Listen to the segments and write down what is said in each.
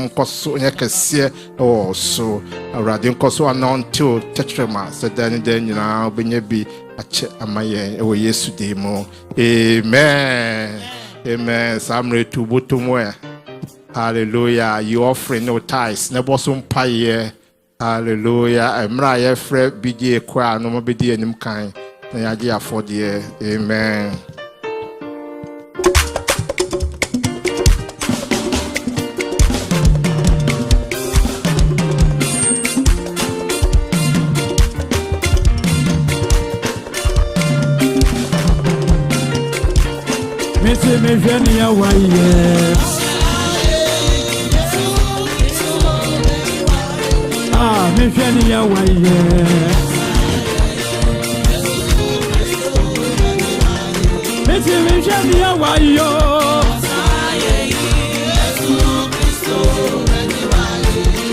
Koso Yakasia or so a radium Koso until Tetrama said then you know be a check amaye or yesterday more. Amen. Amen. Samre to Butumwe. Hallelujah. You offering no ties, never some pie. Hallelujah. I'm right, Fred BJ Qua, no more BD and him kind. Nayagia for the amen. Missy me Venia Waye. Ah, me Venia Waye. Missy me Venia Wayo.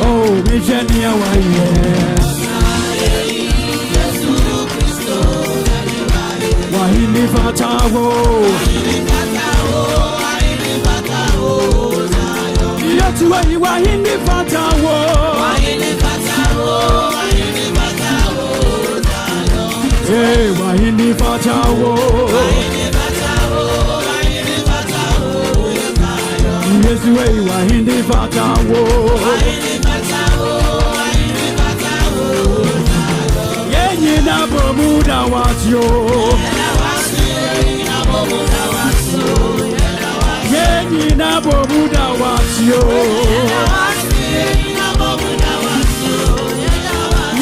Oh, me Venia Waye. Wahini Fatawo. Yatu wahini Fatawo. Hey, wahini Fatawo. Yesu wahini Fatawo. Yenye na bomuda watyo. Yenye na bomuda watyo.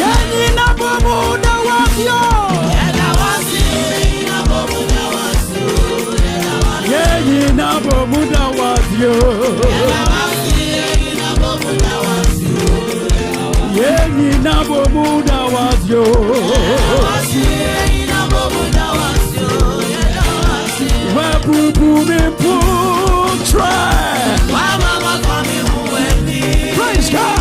Yenye na bomuda watyo. Yenye na bomuda watyo. Yenye na bomuda watyo. Wabubu me putra. Praise God.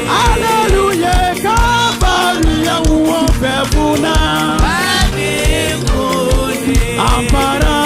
Hallelujah, Calvary, Ampara,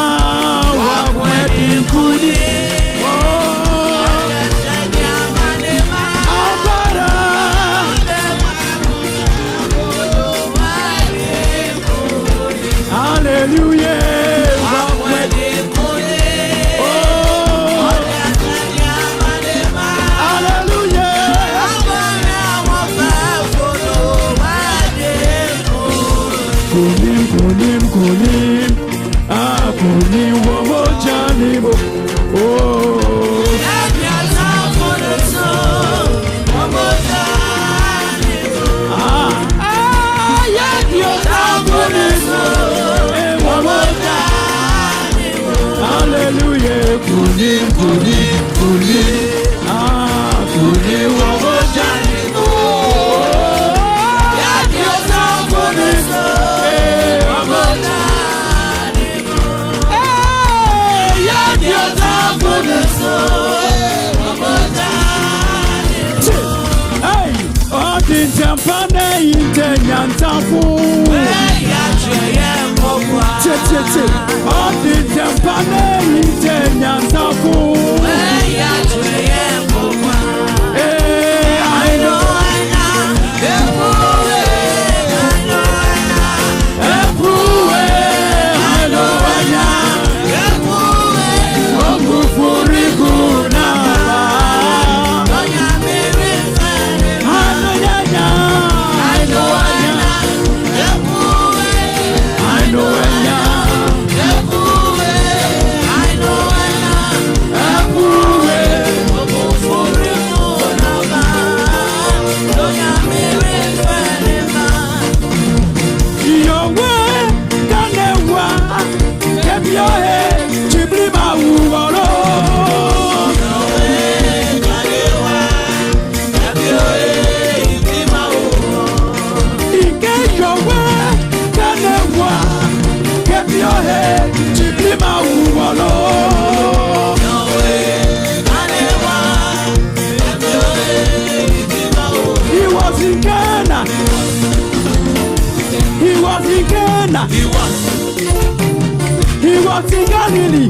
He was in Galilee.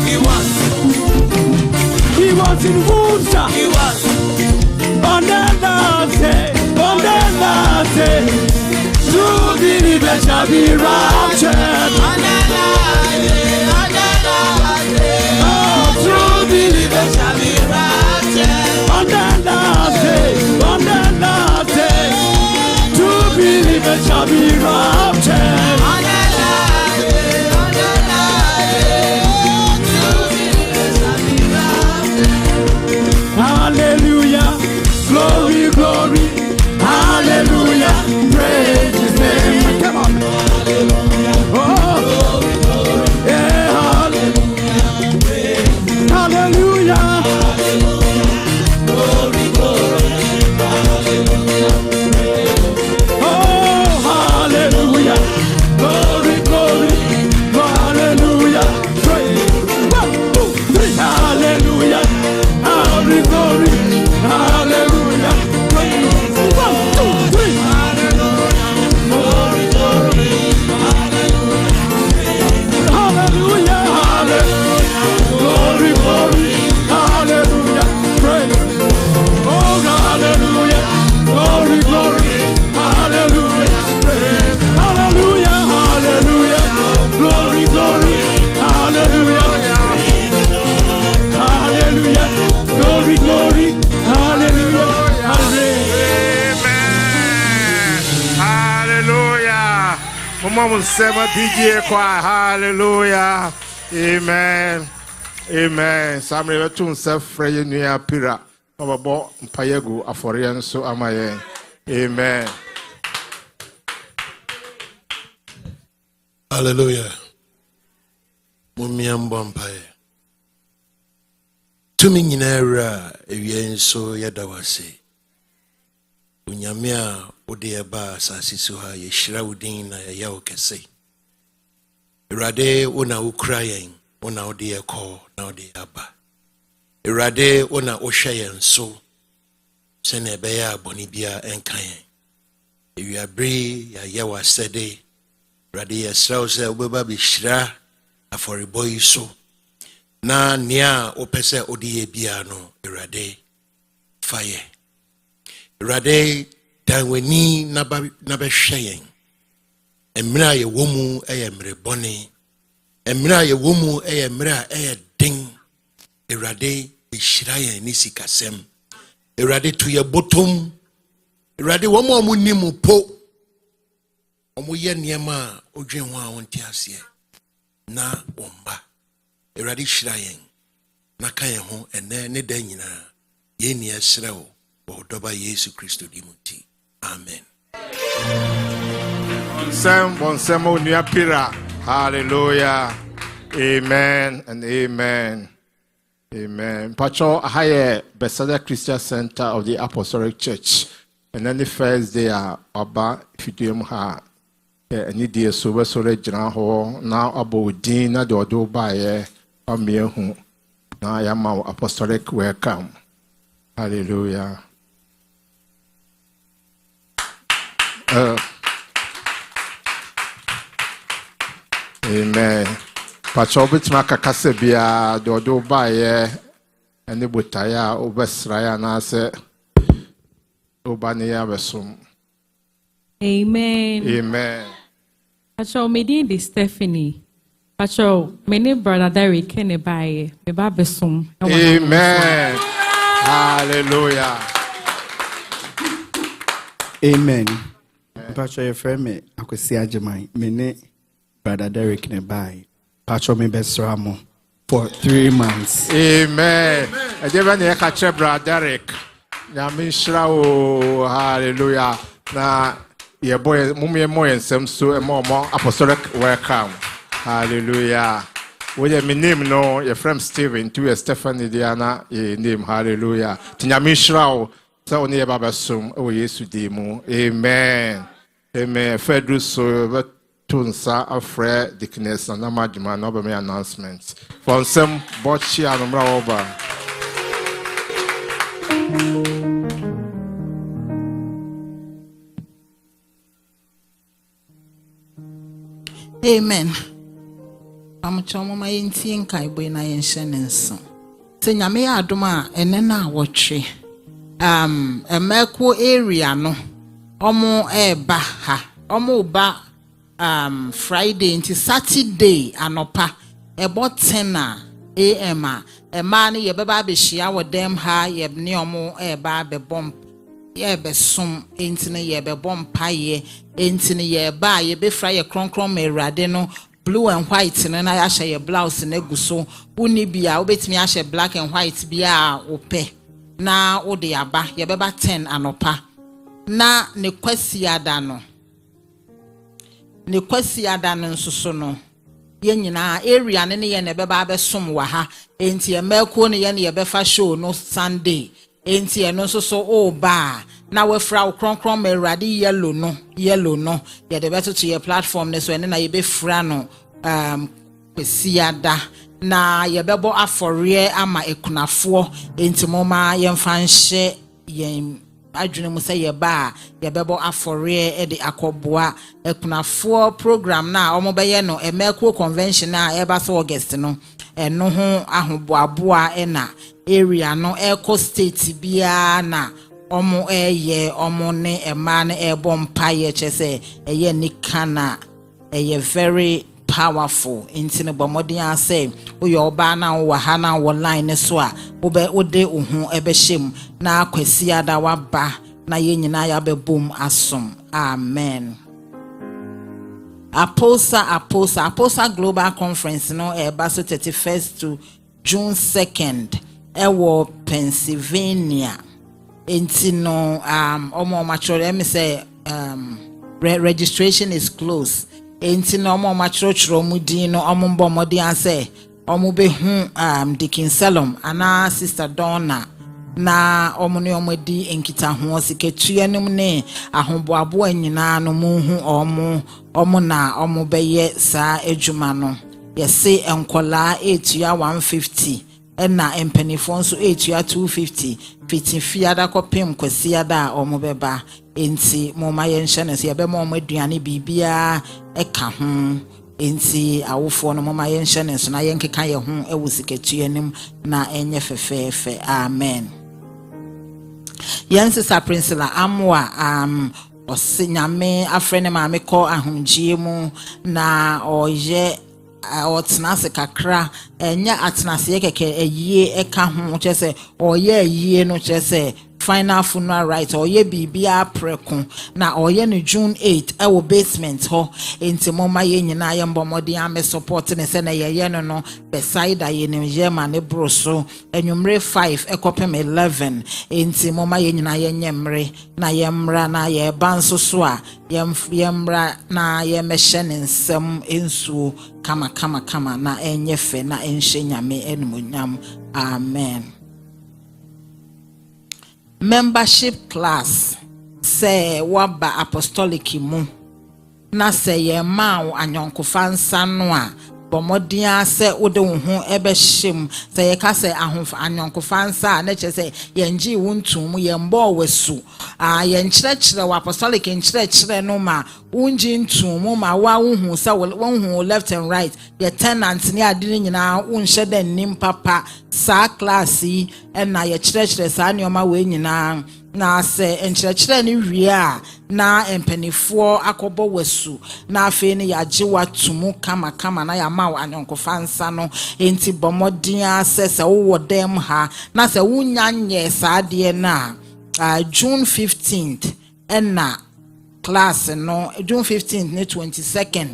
He was in Worcester. On the last day, true believers shall be raptured. Oh, true believers shall be raptured. On the last day, true believers shall be raptured. Hallelujah, glory, glory, hallelujah, praise his name. Come on. Oh, yeah, hallelujah, hallelujah, oh, hallelujah, glory, glory, hallelujah, praise. 1, 2, 3, hallelujah. Glory, glory, hallelujah. 1, 2, 3, hallelujah. Glory, glory, hallelujah. Hallelujah, hallelujah. Glory, glory, hallelujah. Praise. Oh, hallelujah. Glory, glory, hallelujah. Praise. Hallelujah, hallelujah. Glory, glory, hallelujah. Hallelujah. Glory, glory, hallelujah, Amen. Hallelujah. Mama Seba DJ choir. Hallelujah. Amen. Amen. Samre wetu nsa freye nua pira. Obabo mpayegu afore nso amaye. Amen. Hallelujah. Mumiambo mpaye. Tumi nyinara ewie nso yadawase. Unyamia ode eba asase so ha yeshira wudin na ya okese. Irade ona ukrayen, ona ode ekọ na ode aba. Irade ona ohwe so se na ebe ya aboni bia enkan yen. Ewiabre ya yewa sede. Irade yesra se obeba be shira aforibo yi so. Na nia opese odiye bia no Irade fire. Irade danweni na be hweyen. Emra ye womu eye mre boni. Emra ye womu eye mra eye ding. Irade ishirayen ni sikasem. Irade tuye bottom. Irade womu amunimu po. Omu ye niema odwen ho a wonte ase. na omba Awurade hyira yɛn na ka yɛn ho ɛnɛ ne da nyinaa yɛn ni ɛsrɛ wo wɔ dɔba Yesu Kristo di mu nti amen. Bonsem onua pira. Hallelujah. Amen and amen. Amen. Pacho Ahaye Bethesda Christian Center of the Apostolic Church. And then the first day Aba Fidium Ha any dear sober jina ho now about Dina do do by a mere who now I am our apostolic welcome. Hallelujah. Amen. Pacho bitima kakase bia do baye ene botaya obesraya na se obania besum. Amen. Amen. Pacho me di Stephanie. Pacho me ne brother Derek ne baye me ba besum. Amen. Hallelujah. Amen. Pacho your friend me akwesi agyeman me ne brother Derek ne baye. Pacho me besramo for 3 months. Amen. And even the catcher brother Derek. Na mishra o hallelujah. Na ye boy mummy mo ensem so e more apostolic welcome. Hallelujah. We ye name no your friend Steven to Stephanie Diana ye name hallelujah. Tinya mishra o so ne baba sum o Yesu di mu. Amen. Amen. Fedru so Tunsa afre Dickness and Namadjuma no be me announcements. For some botchi anumra over. Amen. Amuchomo ma yenti nka ibo na yenhye nenso. Se nyame ya adoma ene na awotwe. Emeko area no. Omo eba ha. Omo ba Friday into Saturday anopa about 10 a.m. Man ye beba be shia with them ha ye ni omo eba be bomb ye be sum intine ye be bomb paye intine ye ba ye be fry ye kron me rade no blue and white no na ya ye blouse na guso uni bia obetimi ya black and white bia ope na ode aba ye beba 10 anopa na ne kwasi ada no ne kwasi ada no nsoso no ye nyina area ne ye ne beba besom wa ha enti e mako ne ye ne ye befa show no Sunday enti e no nsoso o ba na we fra wo kronkron ma Awurade yellow no ye de beto to your platform ne so ene na ye be fra no kwasi ada na ye bebo afore ama ekunafo enti moma ye mfa nhye ye adwene mu say ye ba ye bebo afore e de akoboa ekunafo program na omo beye no emeko convention na e ba so August no eno ho ahoboaboa e na area no Eco State bia na omo eye omo ne ema na ebo mpaye chese eye nikana eye very powerful into the bomodin say uyo oba na wo ha na wo line so a wo be ode ohu ebehim na akwasi ada waba na ye nyina ya be boom asom amen. Aposa Global Conference no baso 31st to June 2nd ewo Pennsylvania enti no omo mature me say registration is closed. Enti no omo machro mudin no omo mbo modi ase omo be hu Dikin Salom ana Sister Donna na omo ne omo di enkita ho siketua num ne ahoboabo anyina no mu hu omo na omo beye sa adwuma no yese enkola etua 150 na empanifo nso etua 250 fiti fiada kopem kwasiada omo beba enti moma yenhye ne se yebema omo aduane bibia eka ho enti awofo no moma yenhye ne so na yenkeka ye ho ewusiketuanim na enye fefefe amen. Sister Princilla amwa osinyame afrene ma me ko ahunjie mu na oye otnase kakra enya atnase keke eyie eka ho chese oye eyie no chese final funeral right oye bibia preko na oye no June 8 ewo basement ho enti moma ye nyina ye mbomodi ame support ne se na ye no beside ye ne yema ne broso enwumre 5 ekopem 11 enti moma ye nyina ye nyemre na ye mra na ye banso so a ye mra na ye mehye ne nsem ensuo kama na enyefe na enhye nyame enumunyam. Amen. Membership class say waba apostolic mu na say ye ma anyonkofa nsa no a bomodia se wode wo ho ebe hyem say ye ka say ahonfa anyonkofa nsa na che say ye ngi wontum ye mbo wesu ye nkyerɛkyerɛ wa apostolic nkyerɛkyerɛ no ma unji ntum ma wa wohu sa wohu left and right ye tenant ni ade nyina unhye da nim papa sa class yi na ye kyerɛkyerɛ sa neoma we nyina na se enkyerɛkyerɛ ni wie a na empanifo akobo wesu na afi ni yagye watumu kama na ya ma anyonkofa nsa no enti bomodia se wo dem ha na se wunyanye sa de na June 15th na class no June 15th ne 22nd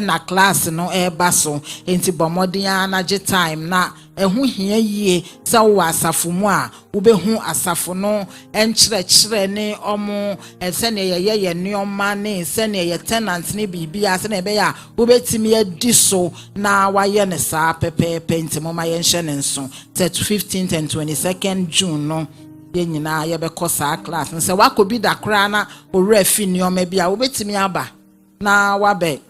na class no eba so enti bomodia na je time na ehu hia yie sa wo asafo mu a wo behu asafo no enkyerɛkyerɛ ne omo ese ne ye neoma ne ese ne ye tenant ne bibia ase ne be ya wo betimi adi so na waye ne sa pepepe enti moma ye nhye ne nso 15th and 22nd June no ye nyina ye be kosa class nse wakobi da kra na owura fi neoma bia wo betimi aba na wabe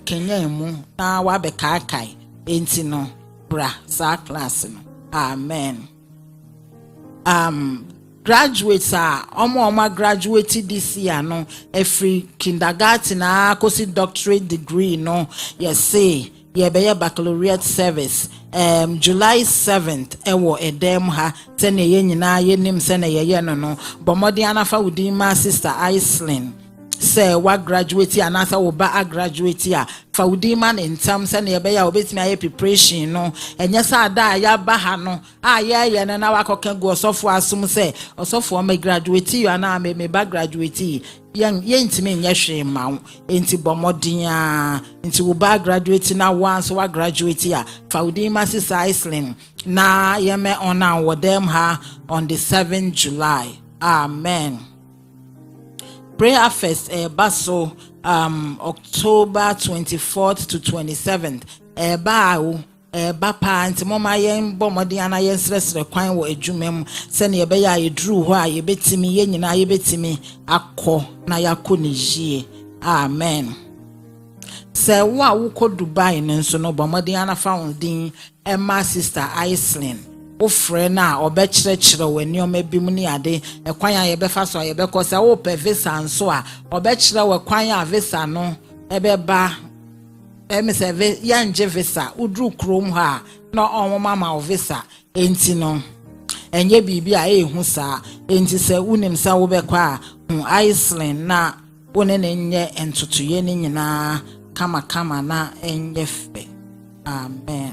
kenya mu na wabe kai enti no bra sa class no. Amen. Graduates omo graduate this year no every kindergarten kosi doctorate degree no yes say ye be baccalaureate service July 7th ewo edem ha sene ye nyina ye nim sene ye no bomodi anafa udima sister Iceland say wa graduate anasa wo ba graduate a fa udima in terms sene ye be ya obetimi aye preparation no enye sa da ya ba ha no ye na wakoka go osofo asum say osofo ma graduate you ana me ba graduate yentimi nye hwe ma enti bomodin enti wo ba graduate na once wa graduate a fa udima sister Iceland na ye me honor wo dem ha on the 7th July. Amen. Prayer fest baso October 24th to 27th ba pa nti moma yen bomodi ana yen sresre kwan wo adwumam se ne ye be ya edru ho a ye betimi ye nyina ye betimi akọ na yakọ ne jie. Amen. Se wa wo ko Dubai ne nso no bomodi ana fa din Emma sister Iceland o frena obekyerɛkyerɛ w'ani o mabim ni ade ekwan a ye be fa so ye be kɔ se wo pe visa nso a obekyerɛ w'ekwan a visa no ebe ba serve yanje visa udru krom ha na omoma ma visa enti no enye bibi a ehu sa enti se unim sa wo be kwa Iceland na wone ne nye entotoye ne nyina kama na enye fe. Amen.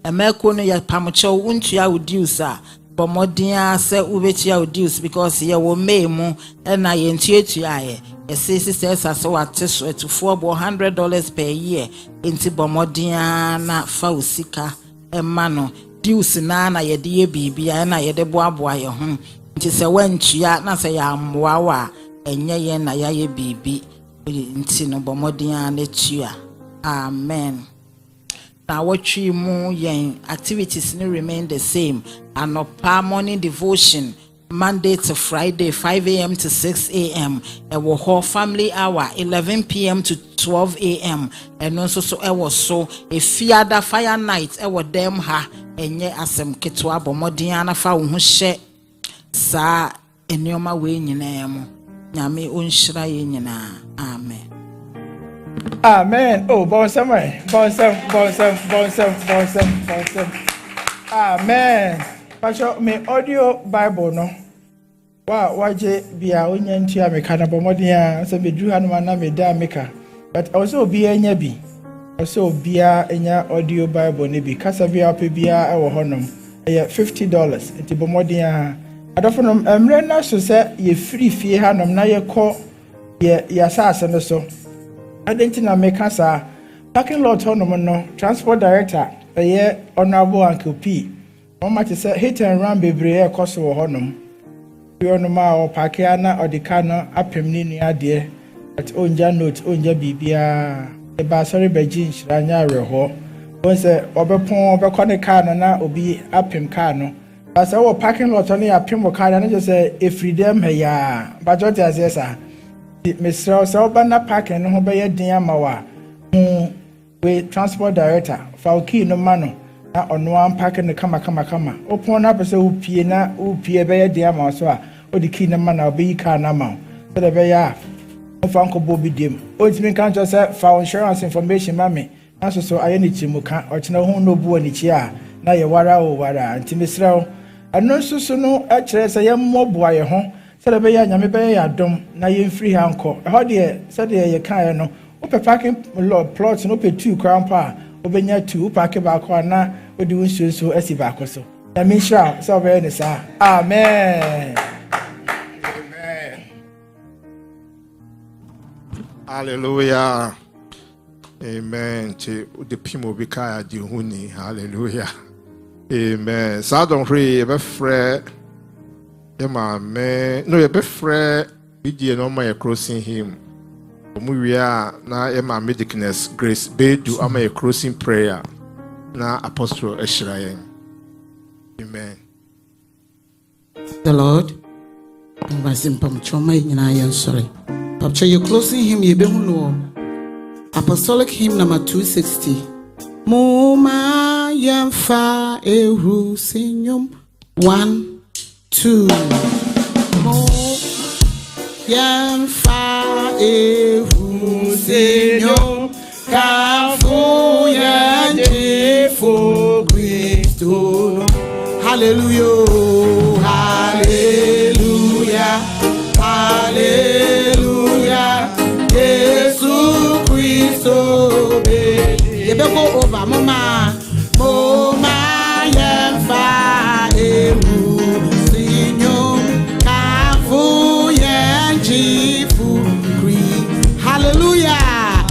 Emeko no ya pamoche untu ya udius a bomodia se ubeti ya udius because ye wo memu na ye ntuetu aye esisi says as what to for $100 per year enti bomodia na fa usika emma no dius na ye de ye bibia na ye de boaboa ye ho nti se wantua na se ya mmoa wa enye ye na ya ye bibi nti no bomodia na tua. Amen. Now what you mu yen activities no remain the same. Anopa morning devotion Monday to Friday 5 a.m. to 6 a.m. Ewo ho family hour 11 p.m. to 12 a.m. and also so ewo so a fiada fire night ewo dem ha enye asem ketwa bomodin ana fa wo ho hye sa enioma we nyina mu nyame onhyira ye nyina. Amen. Amen. Oh, bonsam. Amen. Pastor, me audio Bible no. Waje bia onya ntua me kana bomodia so be dru hanuma na me da meka. But also bia enya bi. Also bia enya audio Bible ne bi. Kasa bia pe bia e wo honom. $50 nti bomodin adofo no emre na so se ye free fie ha nom na ye kɔ ye asase no so adenti na meka sa parking lot honom no transport director honorable Uncle P mama te say hit and run bebre koso wo honom no ma o parkia na odika no apem ni nua de at onja note onja bibia e ba sorry beji nshiranya reho won say obepon obekɔ ne car no na obi apem car no asa wo parking lot no ya apem wo car no just say efridem ya budget as yes Mr. so na parking no ho be ye din amawa we transport director Falki no mano na ono am parking no kama opon na pese upie na upie be ye din amawa so a odi key no man na obi car na ma so the be ya ofa nko bo bi dem o timi kan just say for insurance information mame na so aye ni chimuka o chena hu no bu ani chi a na ye wara ntimi srawo ano so no a kire say ye mmobo aye ho so the be ya nyame be ya dom na ye free ha nko e ho de so de ye kan no ope parking plot no pe 2 crown pa obenya 2 park ba ko na odi wonsuo asi ba ko so na me sha so be ne sa amen. Hallelujah. Amen. The people be kaya di huni. Hallelujah. Amen. So don't pray. You be free. No, you be free. Be no more crossing him. We are now. Emma medicness grace. Be do a crossing prayer. Na apostle Eshrayen. Amen. The Lord. Sorry. Picture you closing him, you be Apostolic hymn number 260. Moma yamfa eru sinyum 1 2. Mo yamfa eru sinyum kafu yanje for Christo. Hallelujah, hallelujah, hallelujah. Jesus Christ, you go over, mama, yemfa emu, sinyo, kafu yenjifu Christ. Hallelujah,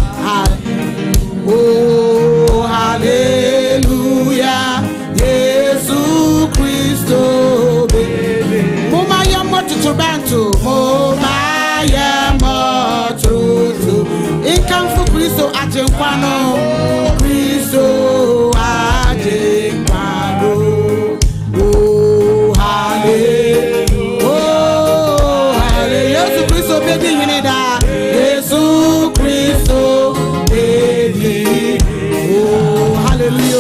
oh hallelujah, Jesus Christ, mama yamoto tubantu, mama yamoto. Ikamfu Kristo ajenkwano, Kristo ajenkwano. Oh hallelujah, oh hallelujah. Yesu Kristo bedi yinida, Yesu Kristo bedi. Oh hallelujah.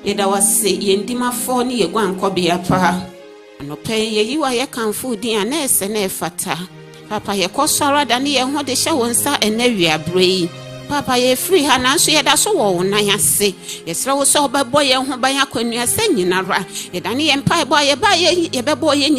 Yeda wase yendima fo ni yegwankobea pa anope yeyiwa ye kanfu din anese na efata papa ye kosara da ne ye ho de hye wonsa enawia brei Papa, ye free hand and she had us all. I say, yes, I was so by boy and who by a queen, you are saying, a Danny Empire boy, a buyer, a boy in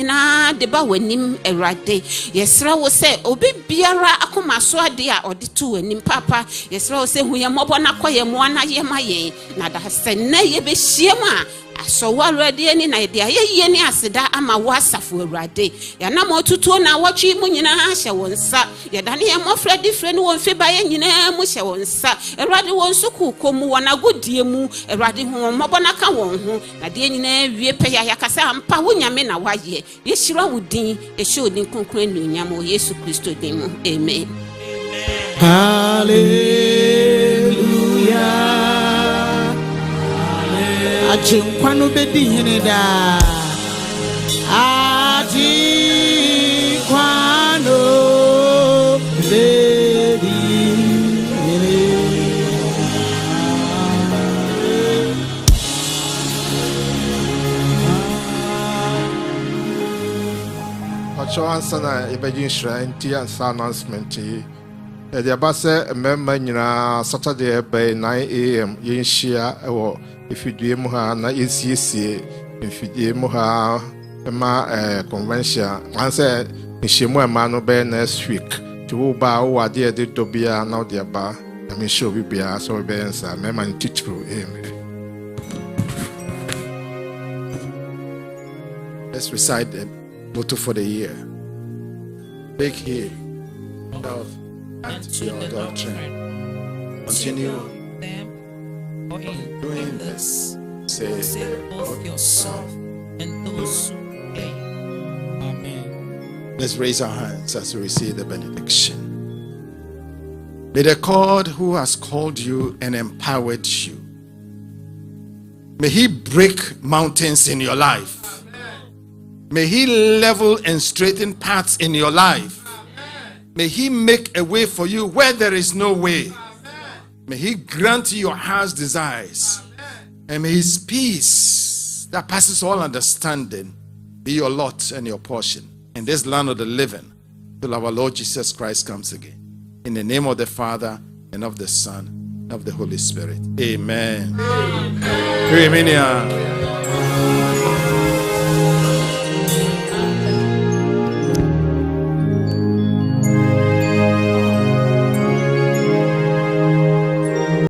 the bow a right day. Yes, I will say, Obi Biara, Akuma, so dear, or the two, and in Papa, yes, I will say, we are mobana, one, I hear my ye. Nada has said, nay, be shema. So already any idea, ye asida ama wasa for rade. Ya na mo tutu na wachi mu nyina hye wonsa. Ya dane ya mo fra different won fe ba ye nyina mu hye wonsa. Erade won so kokomu wona godie mu. Erade ho mobɔ na ka won ho. Na de nyina wie pe ya kasa ampa wo nyame na waye. Ye hyira wodin, ye hye odin konkran nu nyam o Yesu Kristo din mu. Amen. Hallelujah. Achikwano bedi hinida. Achikwano bedi Pacho answer na ibegin shrine tea and announcement. The abase member nyina Saturday by 9 a.m. yin share or if you do ha na ECC if you do ha ma convention answer nhemu ema no be next week to ba o ade de dobia na de ba I mean show bibia so be answer member teacher amen. Let's recite the motto for the year. Take heed of and your doctrine. Continue them or in doing this. say Save both yourself and those who pray. Amen. let's raise our hands as we receive the benediction. May the God who has called you and empowered you, may he break mountains in your life. May he level and straighten paths in your life. May he make a way for you where there is no way. May he grant you your heart's desires. And may his peace that passes all understanding be your lot and your portion in this land of the living till our Lord Jesus Christ comes again. In the name of the Father and of the Son and of the Holy Spirit. Amen. Amen.